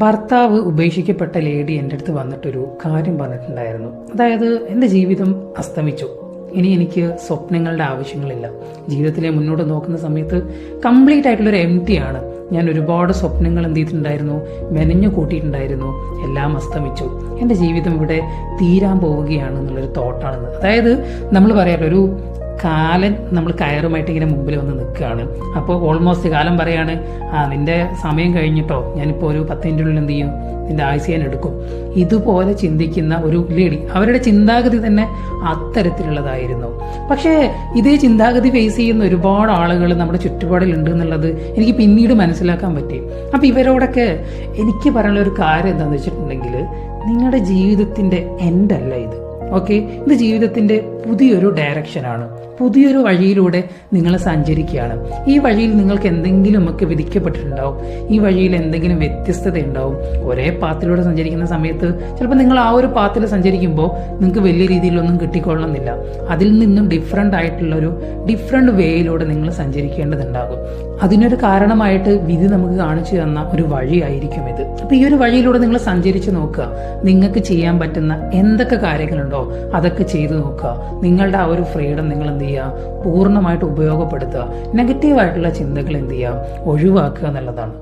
ഭർത്താവ് ഉപേക്ഷിക്കപ്പെട്ട ലേഡി എൻ്റെ അടുത്ത് വന്നിട്ടൊരു കാര്യം പറഞ്ഞിട്ടുണ്ടായിരുന്നു. അതായത് എൻ്റെ ജീവിതം അസ്തമിച്ചു, ഇനി എനിക്ക് സ്വപ്നങ്ങളുടെ ആവശ്യങ്ങളില്ല. ജീവിതത്തിലെ മുന്നോട്ട് നോക്കുന്ന സമയത്ത് കംപ്ലീറ്റ് ആയിട്ടുള്ളൊരു എംപ്റ്റി ആണ്. ഞാൻ ഒരുപാട് സ്വപ്നങ്ങൾ എന്ത് ചെയ്തിട്ടുണ്ടായിരുന്നു, മെനഞ്ഞു കൂട്ടിയിട്ടുണ്ടായിരുന്നു, എല്ലാം അസ്തമിച്ചു. എൻ്റെ ജീവിതം ഇവിടെ തീരാൻ പോവുകയാണ് എന്നുള്ളൊരു തോട്ടാണെന്ന്. അതായത് നമ്മൾ പറയാമല്ലോ, ഒരു കാലൻ നമ്മൾ കയറുമായിട്ട് ഇങ്ങനെ മുമ്പിൽ വന്ന് നിൽക്കുകയാണ്. അപ്പോൾ ഓൾമോസ്റ്റ് കാലം പറയാണ്, നിന്റെ സമയം കഴിഞ്ഞിട്ടോ, ഞാനിപ്പോൾ ഒരു 10 മിനിറ്റിനുള്ളിൽ എന്ത് ചെയ്യും, നിന്റെ ആയുസ് ഞാൻ എടുക്കും. ഇതുപോലെ ചിന്തിക്കുന്ന ഒരു ലേഡി, അവരുടെ ചിന്താഗതി തന്നെ അത്തരത്തിലുള്ളതായിരുന്നു. പക്ഷേ ഇതേ ചിന്താഗതി ഫേസ് ചെയ്യുന്ന ഒരുപാട് ആളുകൾ നമ്മുടെ ചുറ്റുപാടിലുണ്ട് എന്നുള്ളത് എനിക്ക് പിന്നീട് മനസ്സിലാക്കാൻ പറ്റി. അപ്പം ഇവരോടൊക്കെ എനിക്ക് പറയാനുള്ള ഒരു കാര്യം എന്താണെന്ന് വെച്ചിട്ടുണ്ടെങ്കിൽ, നിങ്ങളുടെ ജീവിതത്തിൻ്റെ എൻഡല്ല ഇത്. ഓക്കെ, ഇത് ജീവിതത്തിൻ്റെ പുതിയൊരു ഡയറക്ഷനാണ്, പുതിയൊരു വഴിയിലൂടെ നിങ്ങൾ സഞ്ചരിക്കുകയാണ്. ഈ വഴിയിൽ നിങ്ങൾക്ക് എന്തെങ്കിലുമൊക്കെ വിധിക്കപ്പെട്ടിട്ടുണ്ടാവും, ഈ വഴിയിൽ എന്തെങ്കിലും വ്യത്യസ്തത ഉണ്ടാവും. ഒരേ പാത്തിലൂടെ സഞ്ചരിക്കുന്ന സമയത്ത് ചിലപ്പോൾ നിങ്ങൾ ആ ഒരു പാത്തിൽ സഞ്ചരിക്കുമ്പോൾ നിങ്ങൾക്ക് വലിയ രീതിയിലൊന്നും കിട്ടിക്കൊള്ളണമെന്നില്ല. അതിൽ നിന്നും ഡിഫറെൻ്റ് വേയിലൂടെ നിങ്ങൾ സഞ്ചരിക്കേണ്ടതുണ്ടാകും. അതിനൊരു കാരണമായിട്ട് വിധി നമുക്ക് കാണിച്ചു തന്ന ഒരു വഴിയായിരിക്കും ഇത്. അപ്പോൾ ഈ ഒരു വഴിയിലൂടെ നിങ്ങൾ സഞ്ചരിച്ച് നോക്കുക. നിങ്ങൾക്ക് ചെയ്യാൻ പറ്റുന്ന എന്തൊക്കെ കാര്യങ്ങളുണ്ടോ അതൊക്കെ ചെയ്തു നോക്കുക. നിങ്ങളുടെ ആ ഒരു ഫ്രീഡം നിങ്ങൾ എന്ത് ചെയ്യുക, പൂർണ്ണമായിട്ട് ഉപയോഗപ്പെടുത്തുക. നെഗറ്റീവായിട്ടുള്ള ചിന്തകൾ എന്ത് ചെയ്യുക, ഒഴിവാക്കുക എന്നുള്ളതാണ്.